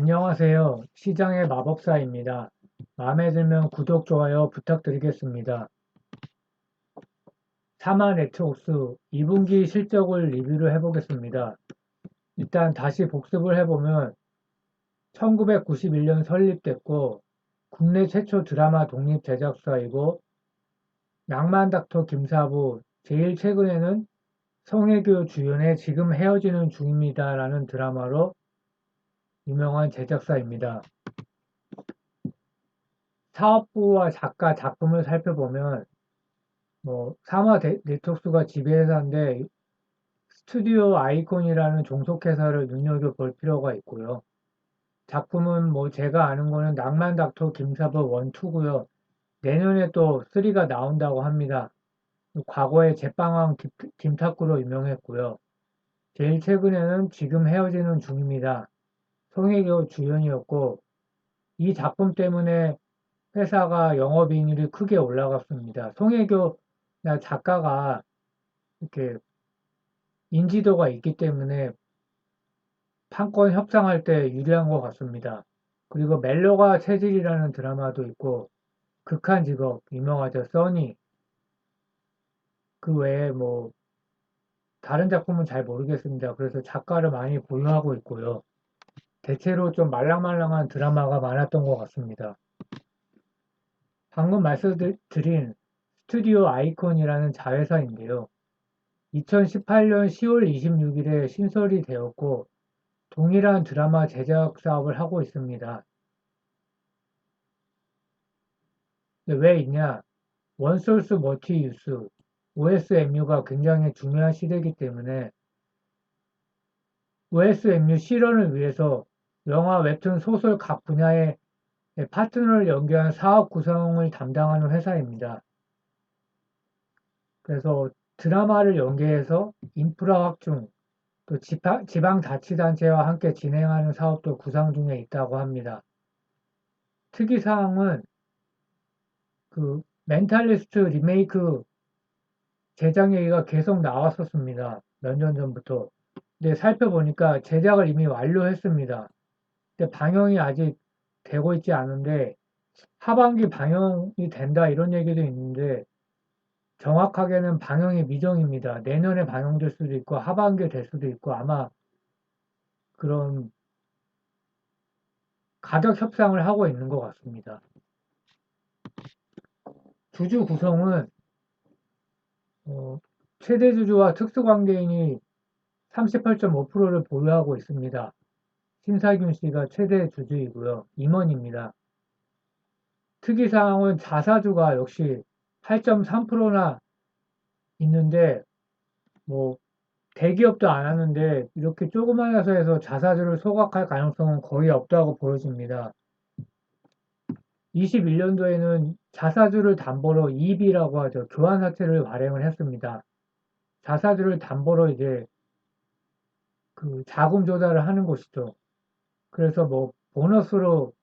안녕하세요. 시장의 마법사입니다. 마음에 들면 구독, 좋아요 부탁드리겠습니다. 사마 네트웍스 2분기 실적을 리뷰를 해보겠습니다. 일단 다시 복습을 해보면 1991년 설립됐고 국내 최초 드라마 독립 제작사이고 낭만닥터 김사부 제일 최근에는 성혜교 주연의 지금 헤어지는 중입니다라는 드라마로 유명한 제작사입니다. 사업부와 작가 작품을 살펴보면 사마 네트웍스가 지배회사인데 스튜디오 아이콘이라는 종속회사를 눈여겨볼 필요가 있고요. 작품은 제가 아는 거는 낭만 닥터 김사부 1, 2고요. 내년에 또 3가 나온다고 합니다. 과거에 제빵왕 김탁구로 유명했고요. 제일 최근에는 지금 헤어지는 중입니다. 송혜교 주연이었고 이 작품 때문에 회사가 영업이익률이 크게 올라갔습니다. 송혜교 작가가 이렇게 인지도가 있기 때문에 판권 협상할 때 유리한 것 같습니다. 그리고 멜로가 체질이라는 드라마도 있고 극한 직업 유명하죠. 써니 그 외에 다른 작품은 잘 모르겠습니다. 그래서 작가를 많이 보유하고 있고요. 대체로 좀 말랑말랑한 드라마가 많았던 것 같습니다. 방금 말씀드린 스튜디오 아이콘이라는 자회사인데요. 2018년 10월 26일에 신설이 되었고 동일한 드라마 제작 사업을 하고 있습니다. 왜 있냐? 원소스 멀티 유스, OSMU가 굉장히 중요한 시대이기 때문에 OSMU 실현을 위해서 영화, 웹툰, 소설 각 분야의 파트너를 연계한 사업 구성을 담당하는 회사입니다. 그래서 드라마를 연계해서 인프라 확충, 또 지방자치단체와 함께 진행하는 사업도 구상 중에 있다고 합니다. 특이사항은 그 멘탈리스트 리메이크 제작 얘기가 계속 나왔었습니다. 몇 년 전부터. 근데 살펴보니까 제작을 이미 완료했습니다. 근데 방영이 아직 되고 있지 않은데 하반기 방영이 된다 이런 얘기도 있는데 정확하게는 방영이 미정입니다. 내년에 방영될 수도 있고 하반기에 될 수도 있고 아마 그런 가격 협상을 하고 있는 것 같습니다. 주주 구성은 최대 주주와 특수관계인이 38.5%를 보유하고 있습니다. 신사균 씨가 최대 주주이고요. 임원입니다. 특이사항은 자사주가 역시 8.3%나 있는데 대기업도 안 하는데 이렇게 조그만 회사에서 자사주를 소각할 가능성은 거의 없다고 보여집니다. 21년도에는 자사주를 담보로 EB라고 하죠. 교환사채를 발행을 했습니다. 자사주를 담보로 이제 그 자금 조달을 하는 것이죠. 그래서 보너스로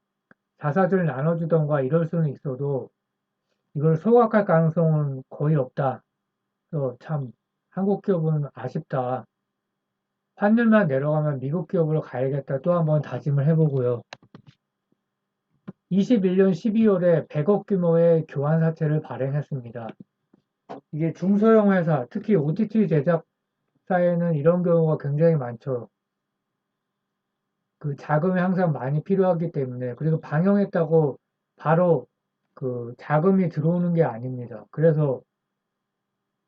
자사주를 나눠주던가 이럴 수는 있어도 이걸 소각할 가능성은 거의 없다. 그래서 참 한국 기업은 아쉽다. 환율만 내려가면 미국 기업으로 가야겠다. 또 한번 다짐을 해보고요. 21년 12월에 100억 규모의 교환사채를 발행했습니다. 이게 중소형 회사, 특히 OTT 제작사에는 이런 경우가 굉장히 많죠. 그 자금이 항상 많이 필요하기 때문에 그리고 방영했다고 바로 그 자금이 들어오는 게 아닙니다. 그래서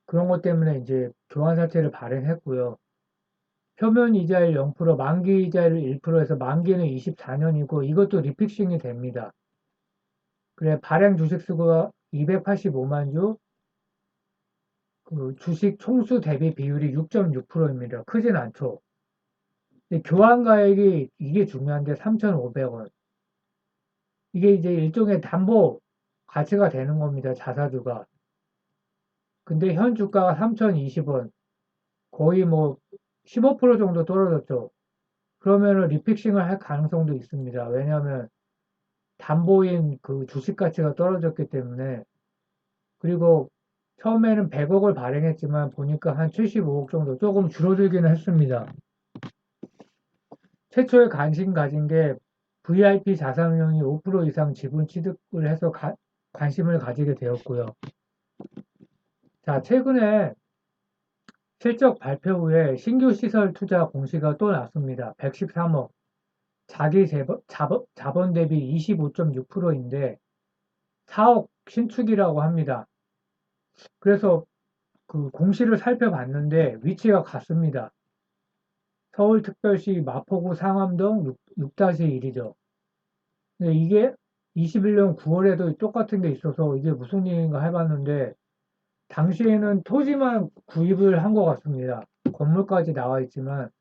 그런 것 때문에 이제 교환사채를 발행했고요. 표면 이자율 0%, 만기 이자율 1%에서 만기는 24년이고 이것도 리픽싱이 됩니다. 그래 발행 주식 수가 285만 주, 그 주식 총수 대비 비율이 6.6%입니다. 크진 않죠. 교환 가액이 이게 중요한데 3,500원. 이게 이제 일종의 담보 가치가 되는 겁니다. 자사주가. 근데 현 주가가 3,020원. 거의 15% 정도 떨어졌죠. 그러면은 리픽싱을 할 가능성도 있습니다. 왜냐하면 담보인 그 주식 가치가 떨어졌기 때문에 그리고 처음에는 100억을 발행했지만 보니까 한 75억 정도 조금 줄어들기는 했습니다. 최초에 관심 가진 게 VIP 자산운용이 5% 이상 지분 취득을 해서 관심을 가지게 되었고요. 자, 최근에 실적 발표 후에 신규 시설 투자 공시가 또 났습니다. 113억. 자기 자본 대비 25.6%인데 4억 신축이라고 합니다. 그래서 그 공시를 살펴봤는데 위치가 같습니다. 서울특별시 마포구 상암동 6-1이죠. 근데 이게 21년 9월에도 똑같은 게 있어서 이게 무슨 일인가 해봤는데 당시에는 토지만 구입을 한 것 같습니다. 건물까지 나와 있지만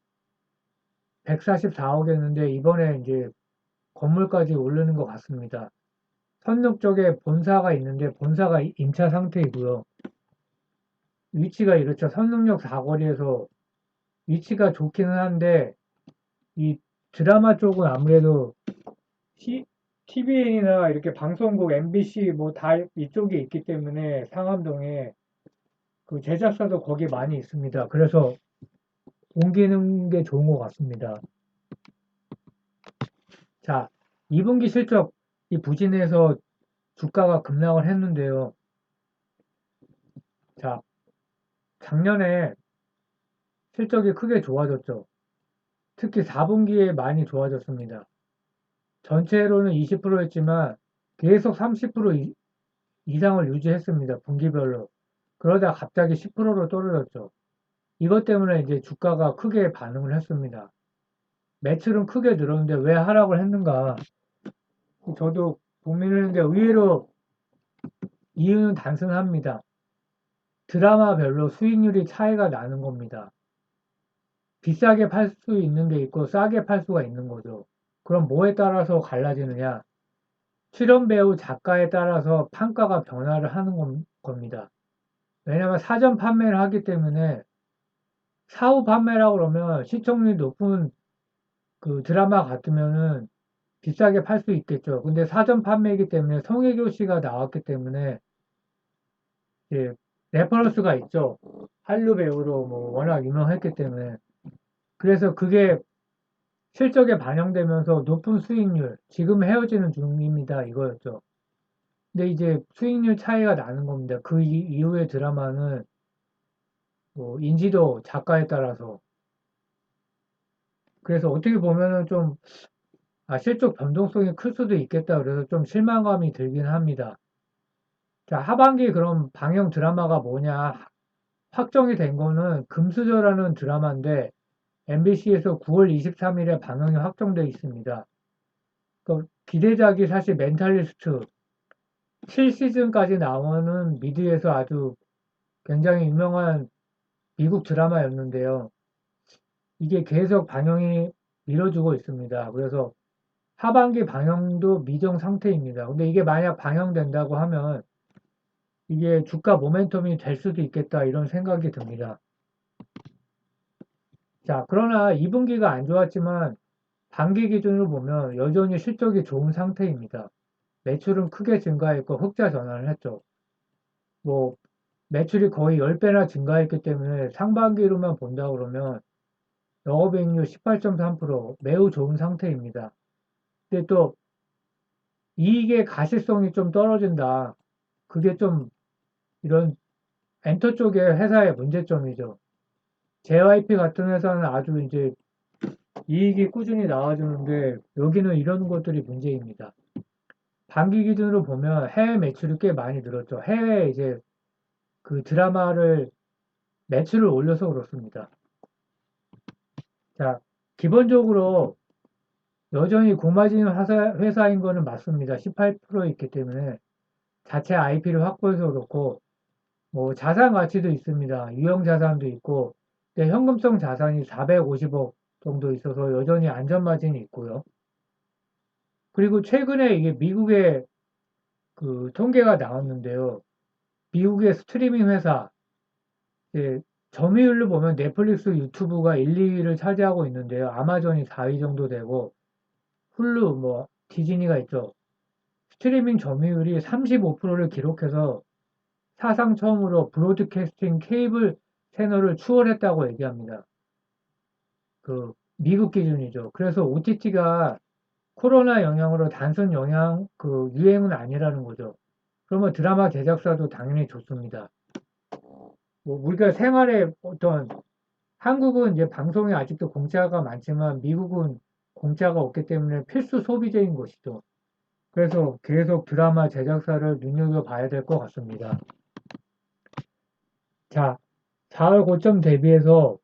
144억이었는데 이번에 이제 건물까지 오르는 것 같습니다. 선릉 쪽에 본사가 있는데 본사가 임차 상태이고요. 위치가 이렇죠. 선릉역 사거리에서 위치가 좋기는 한데 이 드라마 쪽은 아무래도 TVN이나 이렇게 방송국 MBC 뭐 다 이쪽에 있기 때문에 상암동에 그 제작사도 거기 많이 있습니다. 그래서 옮기는 게 좋은 것 같습니다. 자, 2분기 실적 이 부진해서 주가가 급락을 했는데요. 자, 작년에 실적이 크게 좋아졌죠. 특히 4분기에 많이 좋아졌습니다. 전체로는 20%였지만 계속 30% 이상을 유지했습니다. 분기별로. 그러다 갑자기 10%로 떨어졌죠. 이것 때문에 이제 주가가 크게 반응을 했습니다. 매출은 크게 늘었는데 왜 하락을 했는가? 저도 고민을 했는데 의외로 이유는 단순합니다. 드라마별로 수익률이 차이가 나는 겁니다. 비싸게 팔 수 있는 게 있고 싸게 팔 수가 있는 거죠. 그럼 뭐에 따라서 갈라지느냐? 출연 배우 작가에 따라서 판가가 변화를 하는 겁니다. 왜냐하면 사전 판매를 하기 때문에 사후 판매라고 그러면 시청률이 높은 그 드라마 같으면은 비싸게 팔 수 있겠죠. 근데 사전 판매이기 때문에 송혜교 씨가 나왔기 때문에 예, 레퍼런스가 있죠. 한류 배우로 뭐 워낙 유명했기 때문에 그래서 그게 실적에 반영되면서 높은 수익률 지금 헤어지는 중입니다 이거였죠. 근데 이제 수익률 차이가 나는 겁니다. 그 이후의 드라마는 뭐 인지도 작가에 따라서 그래서 어떻게 보면은 좀 실적 변동성이 클 수도 있겠다 그래서 좀 실망감이 들긴 합니다. 자, 하반기 그럼 방영 드라마가 뭐냐 확정이 된 거는 금수저라는 드라마인데 MBC에서 9월 23일에 방영이 확정돼 있습니다. 그 기대작이 사실 멘탈리스트 7시즌까지 나오는 미드에서 아주 굉장히 유명한 미국 드라마였는데요. 이게 계속 방영이 미뤄지고 있습니다. 그래서 하반기 방영도 미정 상태입니다. 근데 이게 만약 방영된다고 하면 이게 주가 모멘텀이 될 수도 있겠다 이런 생각이 듭니다. 자, 그러나 2분기가 안 좋았지만 반기 기준으로 보면 여전히 실적이 좋은 상태입니다. 매출은 크게 증가했고 흑자 전환을 했죠. 뭐 매출이 거의 10배나 증가했기 때문에 상반기로만 본다 그러면 영업이익률 18.3% 매우 좋은 상태입니다. 근데 또 이익의 가시성이 좀 떨어진다. 그게 좀 이런 엔터 쪽의 회사의 문제점이죠. JYP 같은 회사는 아주 이제 이익이 꾸준히 나와주는데 여기는 이런 것들이 문제입니다. 반기 기준으로 보면 해외 매출이 꽤 많이 늘었죠. 해외에 이제 그 드라마를 매출을 올려서 그렇습니다. 자, 기본적으로 여전히 고마진 회사인 거는 맞습니다. 18% 있기 때문에 자체 IP를 확보해서 그렇고 뭐 자산 가치도 있습니다. 유형 자산도 있고 근데 현금성 자산이 450억 정도 있어서 여전히 안전 마진이 있고요. 그리고 최근에 이게 미국의 그 통계가 나왔는데요. 미국의 스트리밍 회사 예, 점유율로 보면 넷플릭스, 유튜브가 1, 2위를 차지하고 있는데요. 아마존이 4위 정도 되고 훌루, 뭐 디즈니가 있죠. 스트리밍 점유율이 35%를 기록해서 사상 처음으로 브로드캐스팅 케이블 채널을 추월했다고 얘기합니다. 그 미국 기준이죠. 그래서 OTT가 코로나 영향으로 단순 유행은 아니라는 거죠. 그러면 드라마 제작사도 당연히 좋습니다. 뭐 우리가 생활에 한국은 이제 방송이 아직도 공짜가 많지만 미국은 공짜가 없기 때문에 필수 소비재인 것이죠. 그래서 계속 드라마 제작사를 눈여겨봐야 될 것 같습니다. 자, 4월 고점 대비해서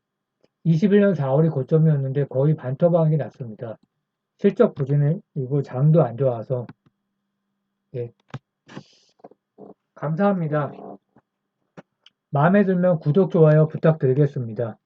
21년 4월이 고점이었는데 거의 반토막이 났습니다. 실적 부진이고 장도 안 좋아서. 예, 감사합니다. 마음에 들면 구독, 좋아요 부탁드리겠습니다.